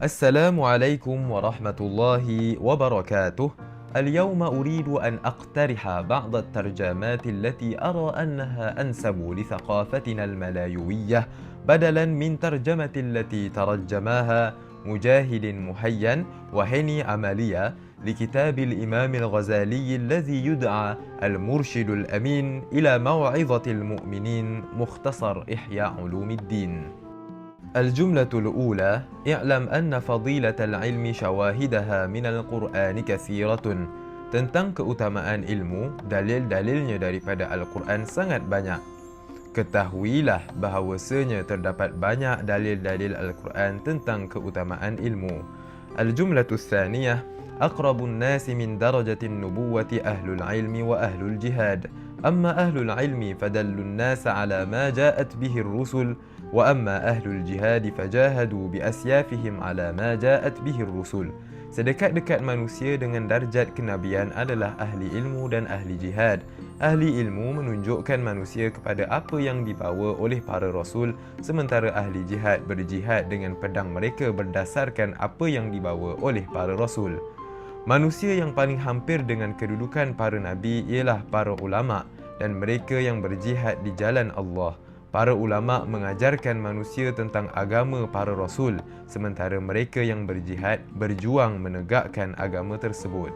السلام عليكم ورحمة الله وبركاته. اليوم أريد أن أقترح بعض الترجمات التي أرى أنها أنسب لثقافتنا الملايوية بدلا من ترجمة التي ترجماها مجاهد محيا وهني عملية لكتاب الإمام الغزالي الذي يدعى المرشد الأمين إلى موعظة المؤمنين مختصر إحياء علوم الدين. الجملة الأولى: اعلم أن فضيلة العلم شواهدها من القرآن كثيرة. Tentang keutamaan ilmu, dalil-dalilnya daripada Al-Quran sangat banyak. Ketahuilah bahawasanya terdapat banyak dalil-dalil Al-Quran tentang keutamaan ilmu. Al-jumlatu tsaniyah: aqrabun nasi min darajatin nubuwati ahlul ilmi wa ahlul jihad. Amma ahlul ilmi fadallun nasa ala ma ja'at bihi ar-rusul wa amma ahlul jihad fajahadu bi asyafihim ala ma ja'at bihi ar-rusul. Sedekat-dekat manusia dengan darjat kenabian adalah ahli ilmu dan ahli jihad. Ahli ilmu menunjukkan manusia kepada apa yang dibawa oleh para rasul, sementara ahli jihad berjihad dengan pedang mereka berdasarkan apa yang dibawa oleh para rasul. Manusia yang paling hampir dengan kedudukan para nabi ialah para ulama dan mereka yang berjihad di jalan Allah. Para ulama mengajarkan manusia tentang agama para rasul, sementara mereka yang berjihad berjuang menegakkan agama tersebut.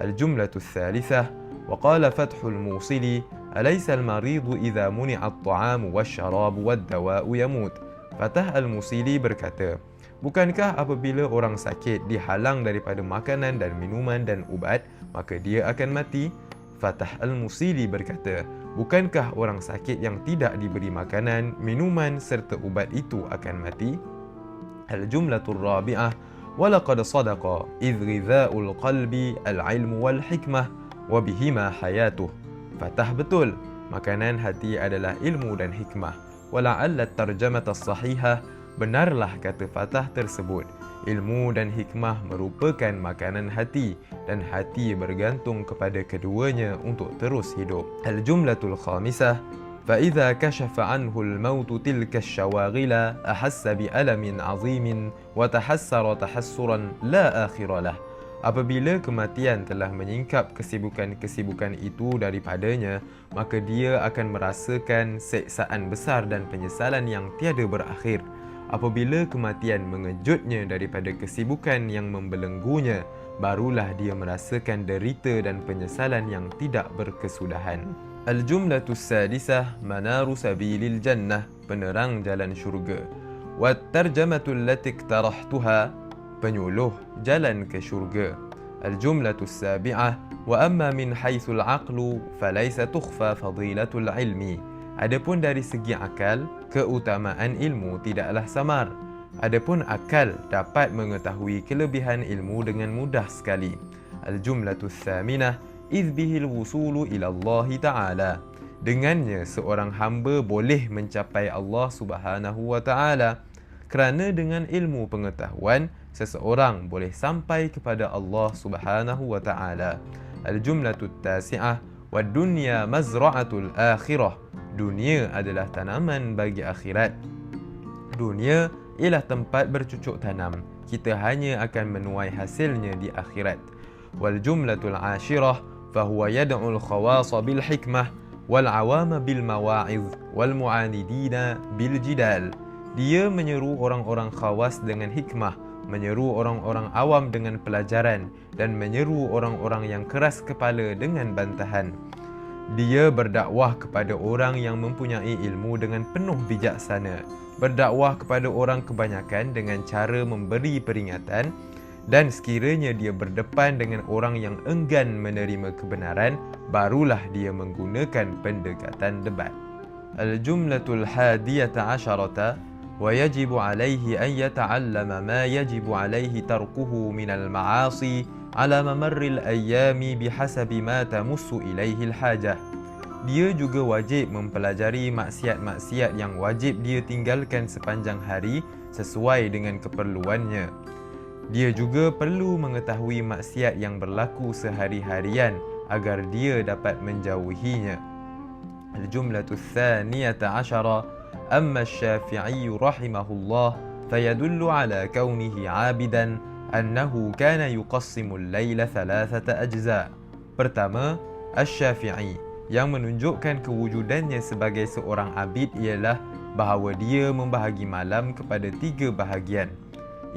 Al-jumlatu tsalitsah: wa qala Fathul Musili alaysa al-maridu idza muni'a at-ta'amu wasyarabu wad-dawa'u yamut. Fathah Al-Musili berkata, bukankah apabila orang sakit dihalang daripada makanan dan minuman dan ubat, maka dia akan mati? Fathah Al-Musili berkata, bukankah orang sakit yang tidak diberi makanan, minuman serta ubat itu akan mati? Al-jumlatul rabi'ah: walaqad sadaqa idh ghidha'ul qalbi al-ilmu wal hikmah wa bihima hayatuh. Fathah betul, makanan hati adalah ilmu dan hikmah. Wala'alla tarjamata sahihah: benarlah kata Fathah tersebut. Ilmu dan hikmah merupakan makanan hati dan hati bergantung kepada keduanya untuk terus hidup. Al-jumlatul khamisah: فَإِذَا كَشَفَ عَنْهُ الْمَوْتُ تِلْكَ الشَّوَاغِلَ أَحَسَّ بِأَلَمٍ عَظِيمٍ وَتَحَسَّرَ تَحَسُّرًا لَا آخِرَ لَهُ. Apabila kematian telah menyingkap kesibukan-kesibukan itu daripadanya, maka dia akan merasakan seksaan besar dan penyesalan yang tiada berakhir. Apabila kematian mengejutnya daripada kesibukan yang membelenggunya, barulah dia merasakan derita dan penyesalan yang tidak berkesudahan. Al-jumlatus sadisah: manaru sabilil jannah, penerang jalan syurga. Wat tarjamatul lati iqtarahtuha, penyuluh jalan ke syurga. Al-jumlatus sabi'ah: wa amma min haitsul aqlu falaysa tukhfa fadilatul ilmi. Adapun dari segi akal, keutamaan ilmu tidaklah samar. Adapun akal dapat mengetahui kelebihan ilmu dengan mudah sekali. Al-jumlatus tsaminah: idh bihil wusulu ila Allah Ta'ala. Dengannya seorang hamba boleh mencapai Allah Subhanahu wa Ta'ala. Kerana dengan ilmu pengetahuan, seseorang boleh sampai kepada Allah Subhanahu wa Ta'ala. Al-jumlatut tasi'ah: wad dunya mazra'atul akhirah. Dunia adalah tanaman bagi akhirat. Dunia ialah tempat bercucuk tanam. Kita hanya akan menuai hasilnya di akhirat. Wal jumlatul ashirah: fahuwa yad'ul khawasa bil hikmah wal awama bil mawa'iz wal mu'anidina bil jidal. Dia menyeru orang-orang khawas dengan hikmah, menyeru orang-orang awam dengan pelajaran, dan menyeru orang-orang yang keras kepala dengan bantahan. Dia berdakwah kepada orang yang mempunyai ilmu dengan penuh bijaksana, berdakwah kepada orang kebanyakan dengan cara memberi peringatan, dan sekiranya dia berdepan dengan orang yang enggan menerima kebenaran, barulah dia menggunakan pendekatan debat. Al-jumlatul hadiyata asyarata: wa yajibu alaihi an yata'allama ma yajibu alaihi tarkuhu minal ma'asi ala mamarril ayyami bihasabi ma tamussu ilaihi al-hajah. Dia juga wajib mempelajari maksiat-maksiat yang wajib dia tinggalkan sepanjang hari sesuai dengan keperluannya. Dia juga perlu mengetahui maksiat yang berlaku sehari-harian agar dia dapat menjauhinya. Al-jumlatu tsaniyata asyara: amma asy-Syafi'i rahimahullah فيدل على كونه عابدا أنه كان يقسم الليل 3 أجزاء. Pertama, Asy-Syafi'i yang menunjukkan kewujudannya sebagai seorang abid ialah bahawa dia membahagi malam kepada 3 bahagian.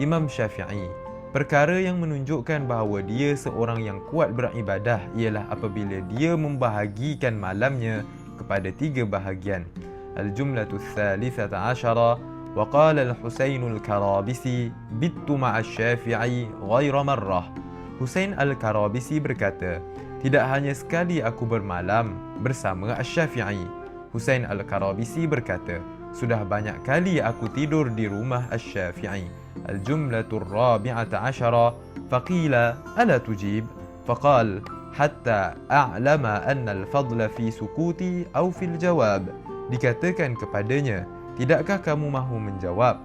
Imam Syafi'i, perkara yang menunjukkan bahawa dia seorang yang kuat beribadah ialah apabila dia membahagikan malamnya kepada 3 bahagian. Al-jumlatu tsalitsata asyara wa qala al-Husain al-Karabisi bittu ma'a Syafi'i ghaira marrah. Husain al-Karabisi berkata, tidak hanya sekali aku bermalam bersama Asy-Syafi'i. Husain al-Karabisi berkata, sudah banyak kali aku tidur di rumah Asy-Syafi'i. Al-jumlatu ar-rabi'ata asyara faqila ala tujib faqal hatta a'lama anna al-fadla fi sukuti aw fil jawab. Dikatakan kepadanya, tidakkah kamu mahu menjawab?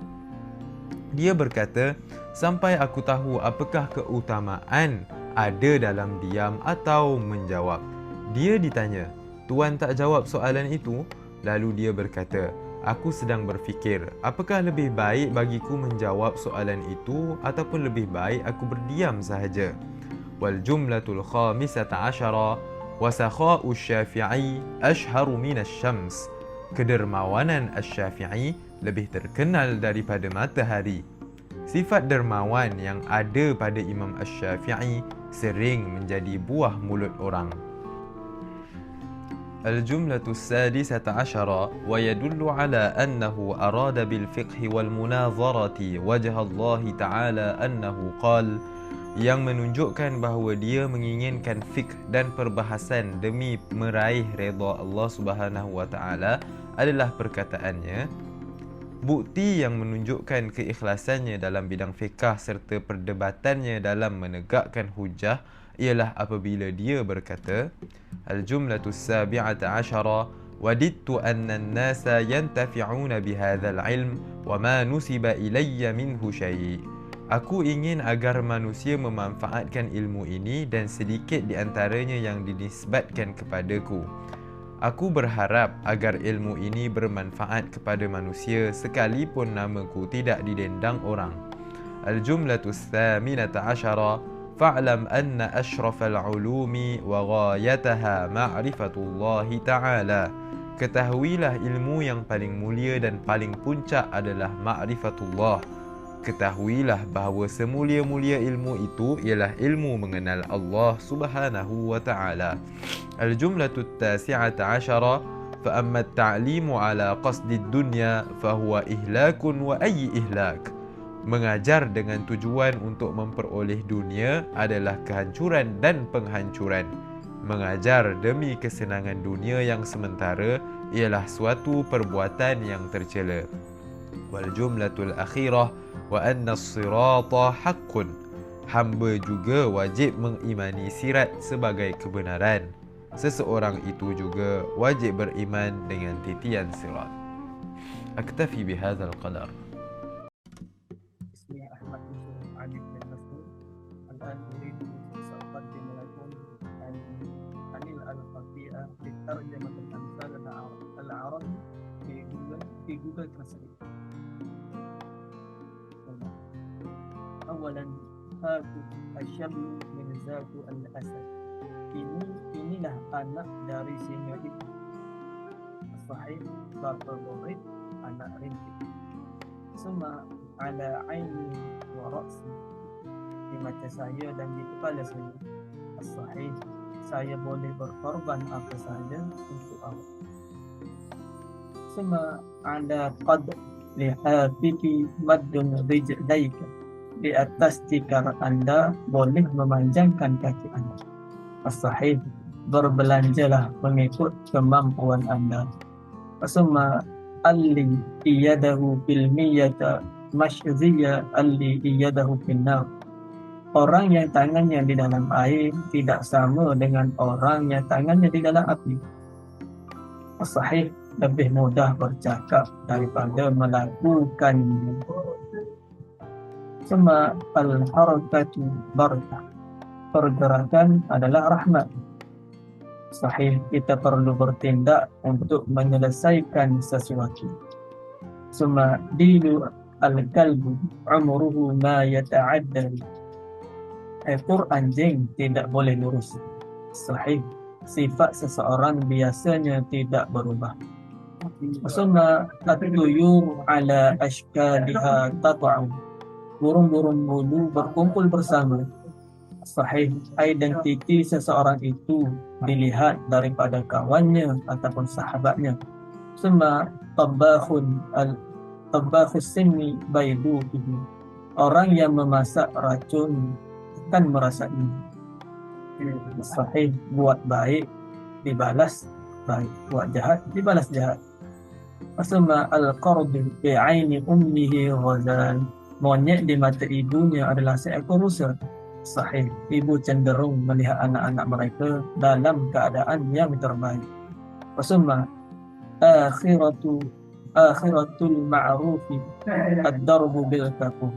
Dia berkata, sampai aku tahu apakah keutamaan ada dalam diam atau menjawab. Dia ditanya, tuan tak jawab soalan itu? Lalu dia berkata, aku sedang berfikir, apakah lebih baik bagiku menjawab soalan itu ataupun lebih baik aku berdiam sahaja. Wal jumlatul khamisata asyara wa sakha'u Syafi'i ashharu min asy-syams. Kedermawanan Asy-Syafi'i lebih terkenal daripada matahari. Sifat dermawan yang ada pada Imam Asy-Syafi'i sering menjadi buah mulut orang. Al-jumlatu sadisata asyara wa yadullu ala annahu arada bil fiqhi wal munazarati wajha Allah Ta'ala annahu qal, yang menunjukkan bahawa dia menginginkan fiqh dan perbahasan demi meraih redha Allah Subhanahu wa Ta'ala adalah perkataannya. Bukti yang menunjukkan keikhlasannya dalam bidang fiqh serta perdebatannya dalam menegakkan hujah ialah apabila dia berkata, Al-jumlatu sabi'ata asyara wadidtu anna an-nasa yantafi'una bihadzal ilm wa ma nusiba ilayya minhu syai'. Aku ingin agar manusia memanfaatkan ilmu ini dan sedikit di antaranya yang dinisbatkan kepadaku. Aku berharap agar ilmu ini bermanfaat kepada manusia sekalipun namaku tidak didendang orang. Al-jumlatu tsaminata asyara fa'lam anna asyrafal ulumi wa ghayataha ma'rifatullahi ta'ala. Ketahuilah ilmu yang paling mulia dan paling puncak adalah ma'rifatullah. Ketahuilah bahawa semulia-mulia ilmu itu ialah ilmu mengenal Allah Subhanahu wa Ta'ala. Al-jumlatu at-tasi'ata asyara fa amma at-ta'limu ala qasdi ad-dunya fa huwa ihlakun wa ayyi ihlak. Mengajar dengan tujuan untuk memperoleh dunia adalah kehancuran dan penghancuran. Mengajar demi kesenangan dunia yang sementara ialah suatu perbuatan yang tercela. Wal jumlatul akhirah wa anna as-sirata haqqun. Hamba juga wajib mengimani sirat sebagai kebenaran. Seseorang itu juga wajib beriman dengan titian sirat. Aktafi bihadzal qadar. اسمي أحمد يوسف علي بن مسعود. الآن أريد سأقدم لكم عن الألفابية لترجمة الأمثال العربي في جوجل ترانسليت. أولا هاتف الشمل من ذات الأسد. Inilah anak dari singa itu. Sahih, bapa murid, anak rintik. Suma ala aini wa ra'si, di mata saya dan di kepala saya. Sahih, saya boleh berkorban apa saja untuk Allah. Suma ala qad lihafiki maddun rijdaika, di atas tikar anda boleh memanjangkan kaki anda. As-sahih, berbelanjalah mengikut kemampuan anda. Summa alli iyadahu bil miyata masyziya alli iyadahu finnar. Orang yang tangannya di dalam air tidak sama dengan orang yang tangannya di dalam api. As-sahih, lebih mudah bercakap daripada melakukannya. Summa al-harakatu barakah. Pergerakan adalah rahmat. Sahih, kita perlu bertindak untuk menyelesaikan sesuatu. Summa dinu Al-kalbu umruhu ma yata'addal. Ekor anjing tidak boleh lurus. Sahih. Sifat seseorang biasanya tidak berubah. Summa at-tuyur ala ashkaliha tata'u. Burung-burung bulu berkumpul bersama. Sahih. Identiti seseorang itu dilihat daripada kawannya ataupun sahabatnya. Summa tabakhus sinni baidu. Orang yang memasak racun akan merasa ini. Sahih. Buat baik dibalas baik, buat jahat dibalas jahat. Summa al-qardu bi aini ummihi ghazal. Monyet di mata ibunya adalah seekor rusa. Sahih. Ibu cenderung melihat anak-anak mereka dalam keadaan yang terbaik. Summa akhiratul ma'rufi ad-darbu bil kafur.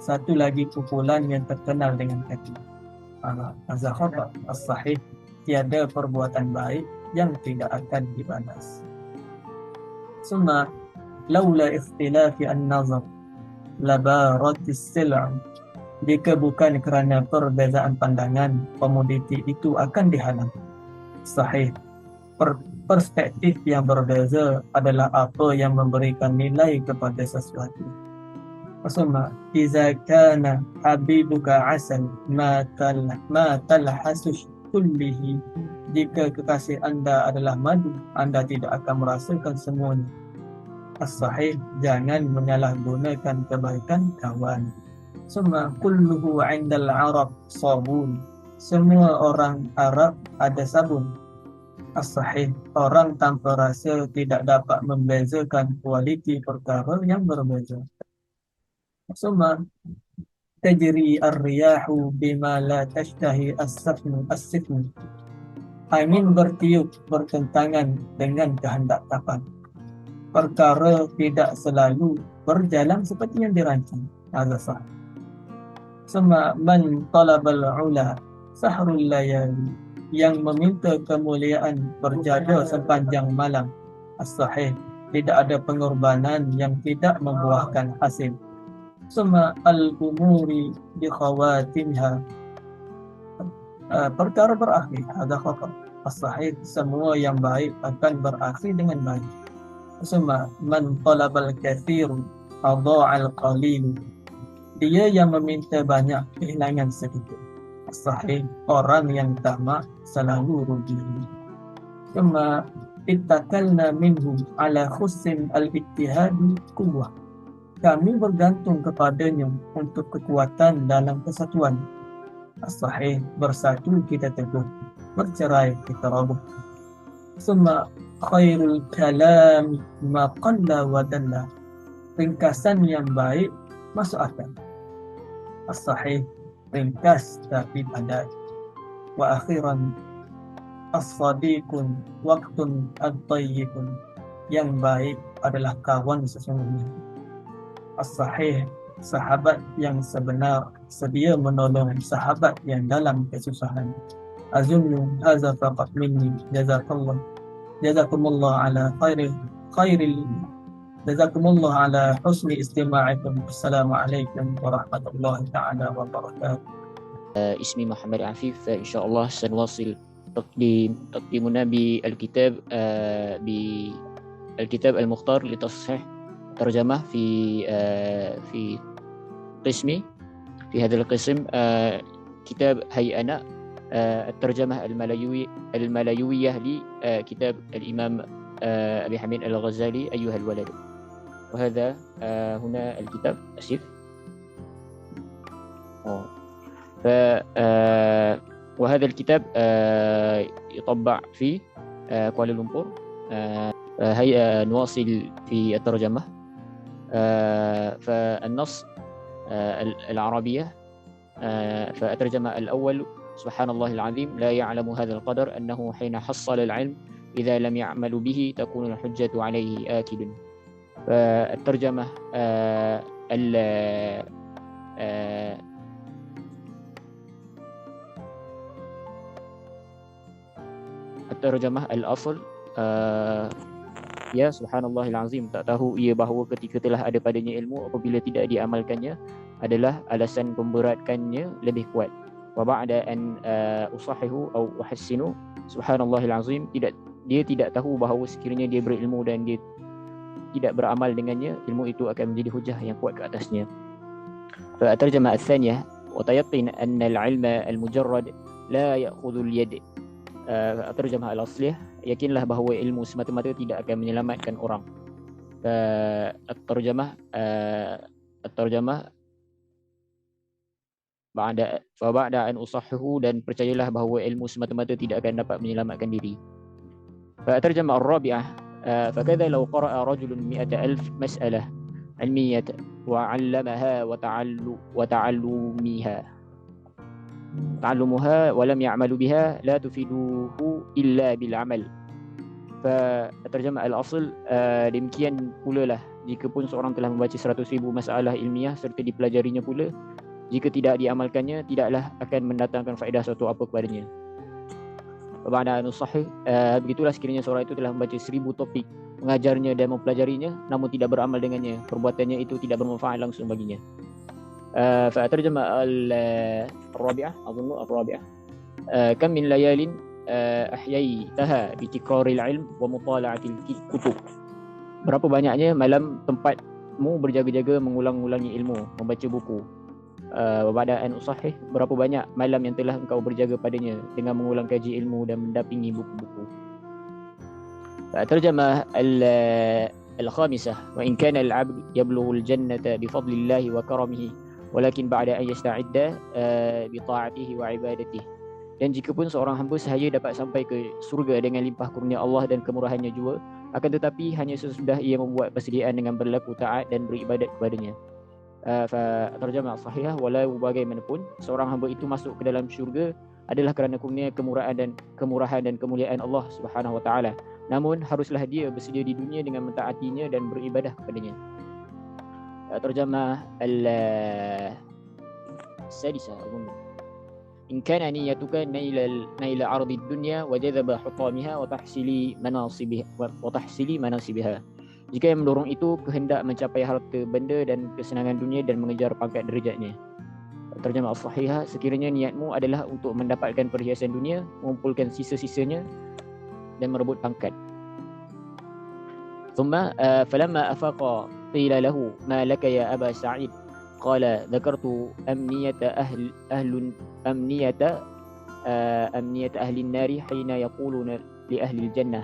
Satu lagi pukulan yang terkenal dengan kaki. Azhar as-sahih. Tiada perbuatan baik yang tidak akan dibalas. Summa laula ikhtilafi an-nazar labaratis sil'a. Jika bukan kerana perbezaan pandangan, komoditi itu akan dihalang. Sahih. Perspektif yang berbeza adalah apa yang memberikan nilai kepada sesuatu. Summa iza kana habibuka asal ma talhasu kullihi. Jika kekasih anda adalah madu, anda tidak akan merasakan semuanya. As-sahih. Jangan menyalahgunakan kebaikan kawan. Summa kulluhu 'indal Arab sabun. Semua orang Arab ada sabun. As-sahih. Orang tanpa rasa tidak dapat membezakan kualiti perkara yang berbeza. Summa tajri ar-riyahu bima la tashtahi as-sifnu. Angin bertiup bertentangan dengan kehendak kapan. Perkara tidak selalu berjalan seperti yang dirancang. Azza. Summa man talabal ula sahrul layali. Yang meminta kemuliaan berjaga sepanjang malam. As-sahih. Tidak ada pengorbanan yang tidak membuahkan hasil. Summa al-umuri bi khawatimha. Perkara berakhir. Ada khabar. As-sahih. Semua yang baik akan berakhir dengan baik. Summa man talabal kathiru adha'al qalil. Dia yang meminta banyak kehilangan sedikit. Sahih. Orang yang tamak selalu rugi. Summa ittakalna minhu ala khussin al-ittihadi quwwah. Kami bergantung kepadanya untuk kekuatan dalam kesatuan. As-sahih. Bersatu kita teguh, bercerai kita roboh. Summa khairul kalam ma qalla wa dalla. Ringkasan yang baik masuk akal. As-sahih. Ringkas tapi padat. Wa akhiran as-sadiqun waqtun ad-tayyibun. Yang baik adalah kawan sesungguhnya. As-sahih. Sahabat yang sebenar sedia menolong sahabat yang dalam kesusahan. Azunnu hadza faqat minni. Jazakumullah ala khairil jazakumullah ala husni istima'ikum. Assalamualaikum warahmatullahi ta'ala wabarakatuh. اسمي محمد عفيف. فإن شاء الله سنواصل تقديمنا بالكتاب المختار لتصحيح ترجمة في قسمي. في هذا القسم كتاب هيئنا الترجمة الملايوية لكتاب الإمام أبي حميد الغزالي أيها الولد. وهذا هنا الكتاب. أسف. وهذا الكتاب يطبع في كوالالمبور. هيا نواصل في الترجمة. فالنص العربية. فالترجمة الأول: سبحان الله العظيم لا يعلم هذا القدر أنه حين حصل العلم إذا لم يعمل به تكون الحجة عليه آكد. فالترجمة الترجمة الأصل Ya, subhanallahil azim, tak tahu ia bahawa ketika telah ada padanya ilmu, apabila tidak diamalkannya adalah alasan pemberatkannya lebih kuat. Wa ba'da an usahihu atau uhassinu, subhanallahil azim, dia tidak tahu bahawa sekiranya dia berilmu dan dia tidak beramal dengannya, ilmu itu akan menjadi hujah yang kuat ke atasnya. فالترجمة الثانية وتيقن أن العلم المجرد لا يأخذ اليد. Terjemah al-aslih, yakinlah bahawa ilmu semata-mata tidak akan menyelamatkan orang. Terjemah ba'da an usahhihu, dan percayalah bahawa ilmu semata-mata tidak akan dapat menyelamatkan diri. Terjemah ar-rabi'ah, fakadha law qara'a rajulun 100,000 mas'alah ilmiyah wa 'allamaha wa ta'allumuha wa lam ya'malu biha la tufiduhu illa bil 'amal. Terjemah al-asl, demikian pula lah jika pun seorang telah membaca 100,000 masalah ilmiah serta dipelajarinya pula, jika tidak diamalkannya tidaklah akan mendatangkan faedah suatu apa kepadanya. Ba'da an sahih, begitulah sekiranya seorang itu telah membaca 1000 topik, mengajarnya dan mempelajarinya namun tidak beramal dengannya, perbuatannya itu tidak bermanfaat langsung baginya. فأترجم الرابعة أظن الرابعة كم من ليال أحييتها بتكرار العلم ومطالعة الكتب. Berapa banyaknya malam tempatmu berjaga-jaga mengulang-ulangi ilmu, membaca buku. Wadaan usahih, berapa banyak malam yang telah engkau berjaga padanya dengan mengulang kaji ilmu dan mendampingi buku-buku. فأترجم الخامسة وإن كان العبد يبلغ الجنة بفضل الله وكرمه walakin ba'da an yasta'idda bi ta'atihi wa ibadatihi. Dan jika pun seorang hamba sahaja dapat sampai ke surga dengan limpah kurnia Allah dan kemurahannya jua, akan tetapi hanya sesudah ia membuat persediaan dengan berlaku taat dan beribadat kepadanya. Terjemah sahihah, walau bagaimanapun seorang hamba itu masuk ke dalam syurga adalah kerana kurnia kemurahan dan kemuliaan Allah Subhanahu wa taala. Namun haruslah dia bersedia di dunia dengan mentaatinya dan beribadah kepadanya. ترجمة السادسة أظن إن كان نيتك نيل عرض الدنيا وجذب حطامها وتحصيل مناصبها. Jika yang mendorong itu kehendak mencapai harta benda dan kesenangan dunia dan mengejar pangkat derajatnya. Terjemah as-sahihah, sekiranya niatmu adalah untuk mendapatkan perhiasan dunia, mengumpulkan sisa-sisanya dan merebut pangkat. ثم فلما أفاق قيل له ما لك يا أبا سعيد قال ذكرت أمنية أهل النار حين يقولون لأهل الجنة.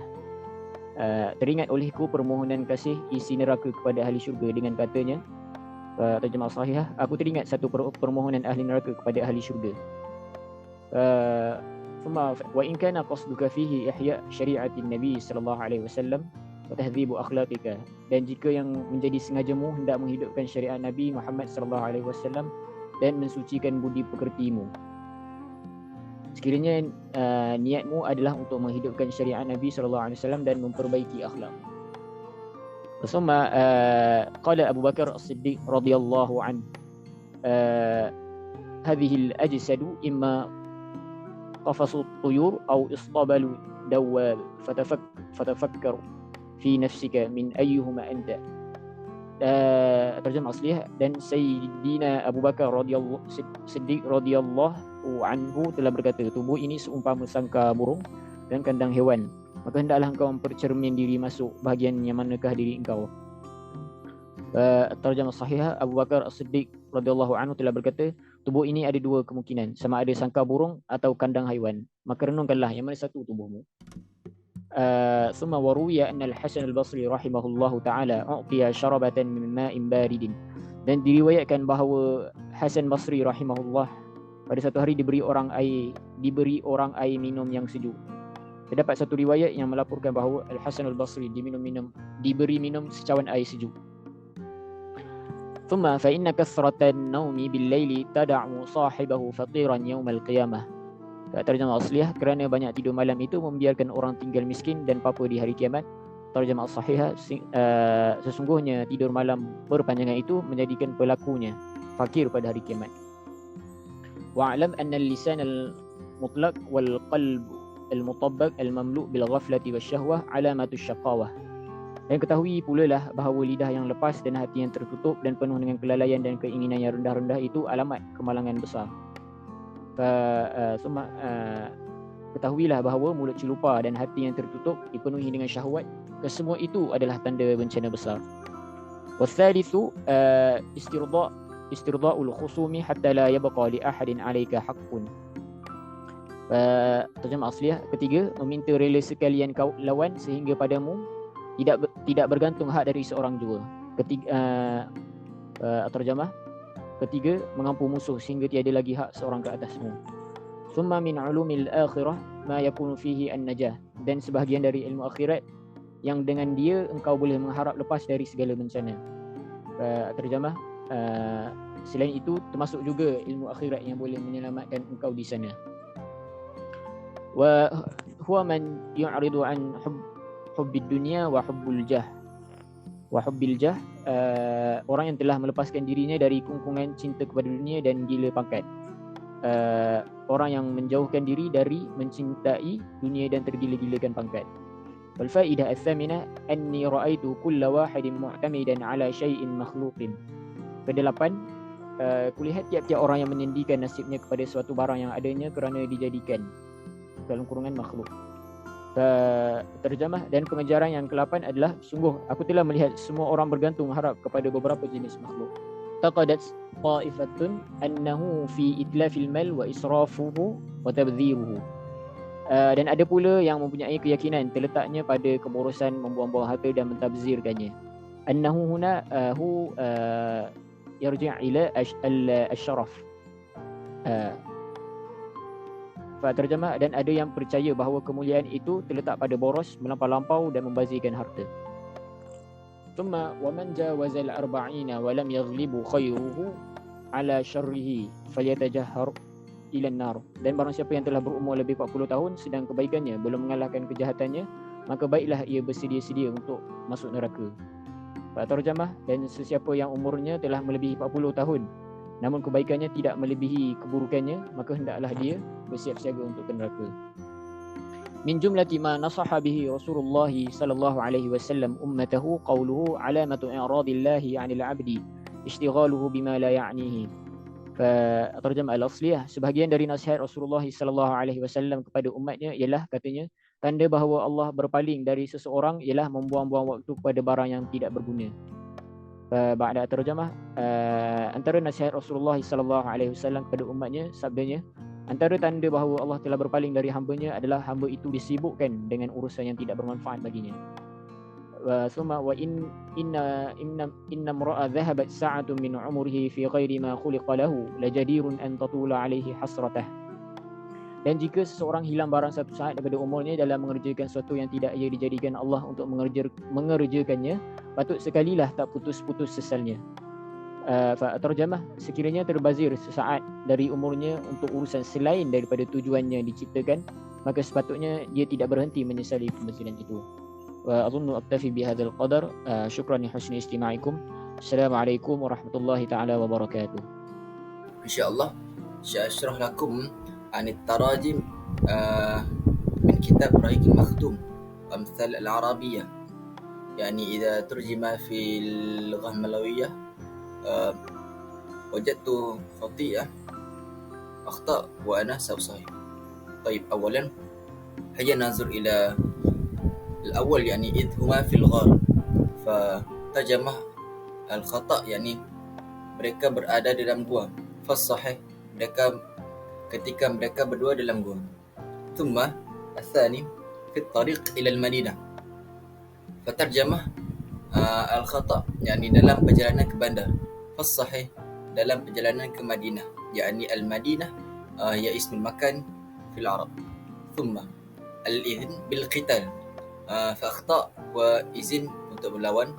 Teringat olehku permohonan kasih isi neraka kepada ahli syurga dengan katanya, terjemah sahihah, aku teringat satu permohonan ahli neraka kepada ahli syurga. ثم وإن كان قصدك فيه إحياء شريعة النبي صلى الله عليه وسلم وتهذيب أخلاقك, dan jika yang menjadi sengajamu hendak menghidupkan syariat Nabi Muhammad sallallahu alaihi wasallam dan mensucikan budi pekertimu. Sekiranya niatmu adalah untuk menghidupkan syariat Nabi sallallahu alaihi wasallam dan memperbaiki akhlak. ثم قال أبو بكر الصديق رضي الله عنه هذه الأجساد إما قفص الطيور أو إصطبل دواب فتفكر fi nafsika min ayyuhuma anta. Terjemah asliah, dan Sayyidina Abu Bakar Siddiq radhiyallahu anhu telah berkata, tubuh ini seumpama sangka burung dan kandang hewan, maka hendaklah engkau mempercermin diri masuk bahagian yang manakah diri engkau. Terjemah sahihah, Abu Bakar Siddiq radhiyallahu anhu telah berkata, tubuh ini ada dua kemungkinan, sama ada sangka burung atau kandang haiwan, maka renungkanlah yang mana satu tubuhmu. ثم وروي أن الحسن البصري رحمه الله تعالى أعطي شربة من ماء بارد. Dan diriwayatkan bahawa Hasan Basri rahimahullah pada satu hari diberi orang air minum yang sejuk. Terdapat satu riwayat yang melaporkan bahawa Al-Hasan al-Basri diberi minum secawan air sejuk. ثم فإن كثرة النوم بالليل تدع صاحبه فقيرا يوم القيامة. Terjemah asliah, kerana banyak tidur malam itu membiarkan orang tinggal miskin dan papa di hari kiamat. Terjemah sahihah, sesungguhnya tidur malam berpanjangan itu menjadikan pelakunya fakir pada hari kiamat. Wa'lam anna al-lisan al-mutlaq wal-qalb al-mutabbaq al-mamlu' bil-ghaflati wasyahwah alamatu syaqawah. Dan ketahui pula lah bahawa lidah yang lepas dan hati yang tertutup dan penuh dengan kelalaian dan keinginan yang rendah-rendah itu alamat kemalangan besar. Ketahuilah bahawa mulut celupa dan hati yang tertutup dipenuhi dengan syahwat, kesemua itu adalah tanda bencana besar. Wathalithu istirda'ul khusumi hatta la yabqa li ahadin 'alaika haqqun. Terjemah asliah, ketiga, meminta rela sekalian kau lawan sehingga padamu tidak bergantung hak dari seorang jua. Terjemah, ketiga, mengampu musuh sehingga tiada lagi hak seorang ke atasmu. Thumma min ulumil akhirah ma yakunu fihi an-najah. Dan sebahagian dari ilmu akhirat yang dengan dia engkau boleh mengharap lepas dari segala bencana. Terjemah, selain itu termasuk juga ilmu akhirat yang boleh menyelamatkan engkau di sana. Wa huwa man yu'ridu an hubbid dunya wa hubbil jah. Orang yang telah melepaskan dirinya dari kungkungan cinta kepada dunia dan gila pangkat. Orang yang menjauhkan diri dari mencintai dunia dan tergila-gilakan pangkat. Wal fa'idah ats-tsaminah anni ra'aitu kulla wahidin mu'tamidan 'ala syai'in makhluqin. Kedelapan, kulihat tiap-tiap orang yang menyandikan nasibnya kepada suatu barang yang adanya kerana dijadikan dalam kurungan makhluk. Terjemah, dan pengejaran yang ke-8 adalah, sungguh aku telah melihat semua orang bergantung harap kepada beberapa jenis makhluk. Taqadat ta'ifatun annahu fi itlafil mal wa israfuhu wa tabdhiruhu. Dan ada pula yang mempunyai keyakinan terletaknya pada keborosan, membuang-buang harta dan mentabzirkannya. Annahu huna yarji' ila al-syaraf. Terjemah, dan ada yang percaya bahawa kemuliaan itu terletak pada boros, melampau-lampau dan membazirkan harta. Thumma wa man jawazal arba'ina wa lam yaghlibu khairuhu ala syarrihi falyatajahhar ila an-nar. Dan barang siapa yang telah berumur lebih 40 tahun sedang kebaikannya belum mengalahkan kejahatannya, maka baiklah ia bersedia-sedia untuk masuk neraka. Terjemah, dan sesiapa yang umurnya telah melebihi 40 tahun namun kebaikannya tidak melebihi keburukannya, maka hendaklah dia bersiap siaga untuk ke neraka. Min jumlati ma nasaha bihi Rasulullah sallallahu alaihi wasallam ummatahu qawluhu alamatu i'radillahi 'anil 'abdi ishtighaluhu bima la ya'nihi. Terjemah al-asliyah, sebahagian dari nasihat Rasulullah sallallahu alaihi wasallam kepada umatnya ialah, katanya, tanda bahawa Allah berpaling dari seseorang ialah membuang-buang waktu kepada barang yang tidak berguna. Ba'da terjemah, antara nasihat Rasulullah sallallahu alaihi wasallam kepada umatnya, sabdanya, antara tanda bahawa Allah telah berpaling dari hamba-Nya adalah hamba itu disibukkan dengan urusan yang tidak bermanfaat baginya. Summa wa inna imra'a dhahabat sa'atun min umrihi fi ghairi ma khuliqa lahu lajadirun an tatula alaihi hasratah. Dan jika seseorang hilang barang satu saat daripada umurnya dalam mengerjakan sesuatu yang tidak ia dijadikan Allah untuk mengerjakannya, patut sekalilah tak putus-putus sesalnya. Terjemah, sekiranya terbazir sesaat dari umurnya untuk urusan selain daripada tujuannya diciptakan, maka sepatutnya dia tidak berhenti menyesali pembaziran itu. Wa adhunnu aktafi bihadzal qadar. Syukran li husni istima'ikum. Assalamualaikum warahmatullahi taala wabarakatuh. Insyaallah syashrah lakum عن التراجم من كتاب رهيق المختوم أمثال العربية. يعني إذا ترجم في اللغة الملوية وجدت خطيئة أخطاء وأنا صحيح. طيب، أولا هيا ننظر إلى الأول، يعني إذ هما في الغار، فترجمة الخطأ يعني mereka berada dalam gua. Fasahih, ketika mereka berdua dalam gua. Thumma الثاني في الطريق إلى المدينة، فترجمة الخطأ يعني dalam perjalanan ke bandar. Fasahih, dalam perjalanan ke Madinah, يعني المدينة هي اسم المكان في العرب. ثم الإذن بالقتال، فأخطأ وإذن untuk berlawan.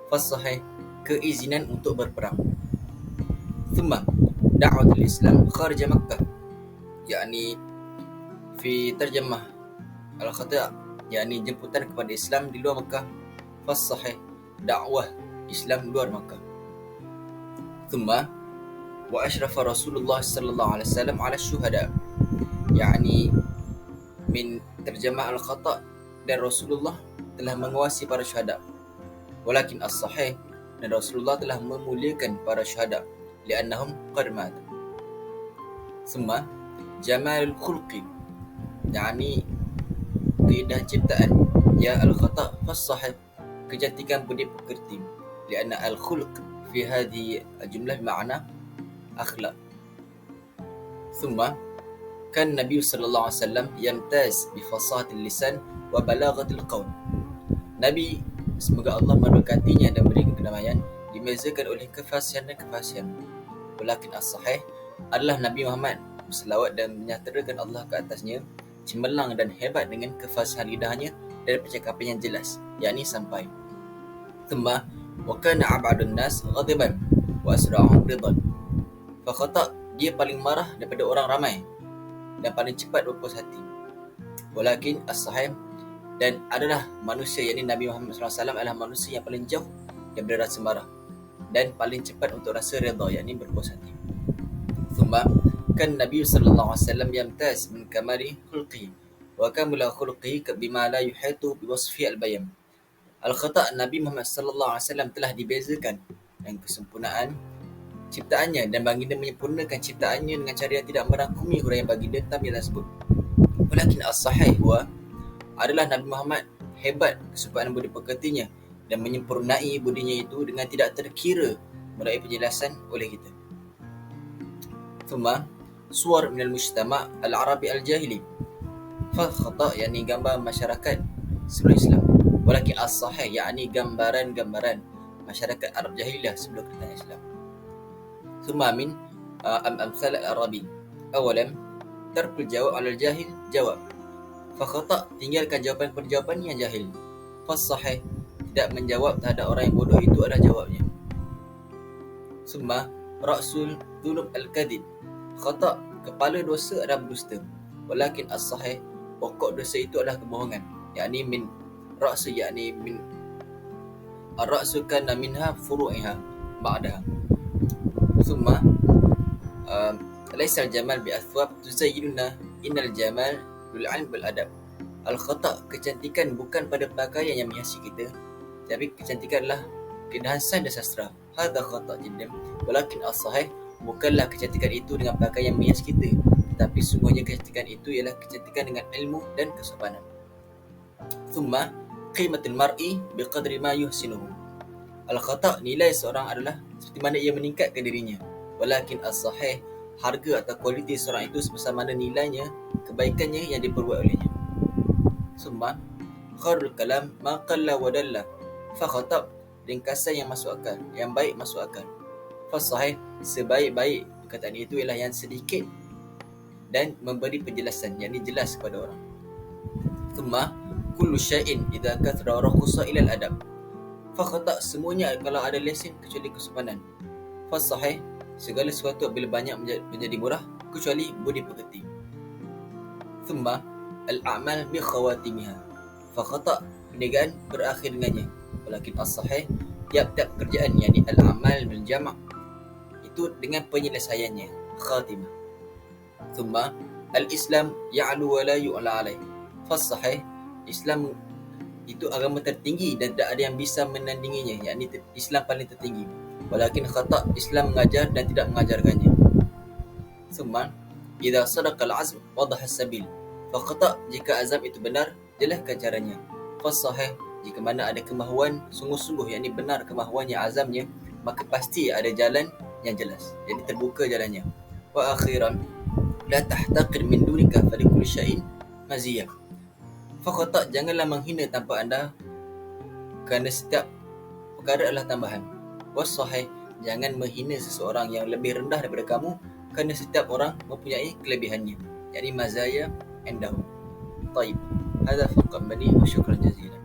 Fasahih, keizinan untuk berperang. ثم دعوة الإسلام خارج مكة، يعني في ترجمة الخطأ يعني jemputan kepada Islam di luar Mekah. Fasahih, dakwah Islam luar Mekah. ثم وأشرف رسول الله صلى الله عليه وسلم على الشهداء، يعني من ترجمة الخطأ dan Rasulullah telah menguasai para syuhada. walakin as-sahih dan Rasulullah telah memuliakan para syuhada li'annahum qad mat. Summa jamalul khulqi yani keindahan ciptaan, ya al-khata' fas-sahih kecantikan budi pekerti, li'anna al-khulq fi hadhihi al-jumlah ma'na akhlaq. Summa kan Nabi sallallahu alaihi wasallam yamtaz bi fasahatil lisan wa balaghatil qaul. Nabi, semoga Allah memberkatinya dan berikan kedamaian, dimezakan oleh kefasihan dan kefasihan. Walakin as-sahih adalah Nabi Muhammad berselawat dan menyatarakan Allah ke atasnya, cemerlang dan hebat dengan kefasihan lidahnya dan percakapan yang jelas, yakni sampai. Thumma wa kana ab'adun nas ghadiban wa asra'uhum ridan. Fa khata' dia paling marah daripada orang ramai dan paling cepat berpuas hati. Walakin as-sahih dan adalah manusia, yakni Nabi Muhammad SAW adalah manusia yang paling jauh daripada rasa marah dan paling cepat untuk rasa redha, yakni berpuas hati. Thumma kan Nabi sallallahu alaihi wasallam yamtaz min kamali khulqihi wa kamala khulqihi bima la yuhitu bi wasfi al-bayan. Al-khata' Nabi Muhammad sallallahu alaihi wasallam telah dibezakan dengan kesempurnaan ciptaannya dan baginda menyempurnakan ciptaannya dengan cara yang tidak merangkumi huraian baginda dalam tersebut. Walakin as-sahih huwa adalah Nabi Muhammad hebat kesempurnaan budi pekertinya dan menyempurnai budinya itu dengan tidak terkira melalui penjelasan oleh kita. Thumma suwar minal mujtama' al-arabi al-jahili. Fa khata' yakni gambar masyarakat sebelum Islam. Walakin as-sahih yakni gambaran-gambaran masyarakat Arab jahiliyah sebelum kedatangan Islam. Thumma min amsal al-arabi. Awalan tarkul jawab ala al-jahil jawab. Fa khata' tinggalkan jawapan-jawapan yang jahil. Fa sahih tidak menjawab terhadap orang yang bodoh itu adalah jawabnya. Thumma ra'sul dhunub al-kadhib. Khata' kepala dosa adalah berdusta. Walakin as-sahih pokok dosa itu adalah kebohongan. Yakni min ra'su yakni min ar-ra'su kana minha furu'iha ba'daha. Thumma laysa al-jamal bi athwab tuzayyinuna innal jamal bil 'ilm wal adab. Al-khata' kecantikan bukan pada pakaian yang menghiasi kita, tapi kecantikan adalah keindahan sains dan sastra. Hadha khata' jiddan. Walakin as-sahih bukanlah kecantikan itu dengan pakaian yang menghias kita, tetapi sungguhnya kecantikan itu ialah kecantikan dengan ilmu dan kesopanan. Thumma qimatul mar'i biqadri ma yuhsinuhu. Al-khata' nilai seorang adalah seperti mana ia meningkatkan dirinya. Walakin as-sahih harga atau kualiti seorang itu sebesar mana nilainya, kebaikannya yang diperbuat olehnya. Thumma khairul kalam ma qalla wa dalla. Fa khata' ringkasan yang masuk akal, yang baik masuk akal. Fa sahih sebaik-baik perkataan itu ialah yang sedikit dan memberi penjelasan, yakni jelas kepada orang. Thumma kullu syai'in idza kathra rakhasa ila al-adab. Fa khata' semuanya kalau ada lesen kecuali kesopanan. Fa sahih segala sesuatu bila banyak menjadi murah kecuali budi pekerti. Thumma al-a'mal bi khawatimiha. Fa khata' perniagaan berakhir dengannya. Walakin as-sahih tiap-tiap pekerjaan, yakni al-amal bil jama' itu dengan penyelesaiannya, khatimah. Thumma al-Islam ya'lu wa la yu'la alaih. Fa sahih Islam itu agama tertinggi dan tidak ada yang bisa menandinginya, yakni Islam paling tertinggi. Walakin khata' Islam mengajar dan tidak mengajarkannya. Thumma idza sadaqa al-'azm wadaha as-sabil. Fa khata' jika azam itu benar, jelaskan caranya. Fa sahih jika mana ada kemahuan sungguh-sungguh, yakni benar kemahuannya, azamnya, maka pasti ada jalan yang jelas, jadi terbuka jalannya. Wa akhiran la tahtaqir min dunika fa likulli syai'in maziyah. Fa khata' janganlah menghina tanpa anda, kerana setiap perkara adalah tambahan. Was sahih jangan menghina seseorang yang lebih rendah daripada kamu, kerana setiap orang mempunyai kelebihannya, yakni mazaya indahu. Taib. Hadza faqat bani wa syukran jazilan.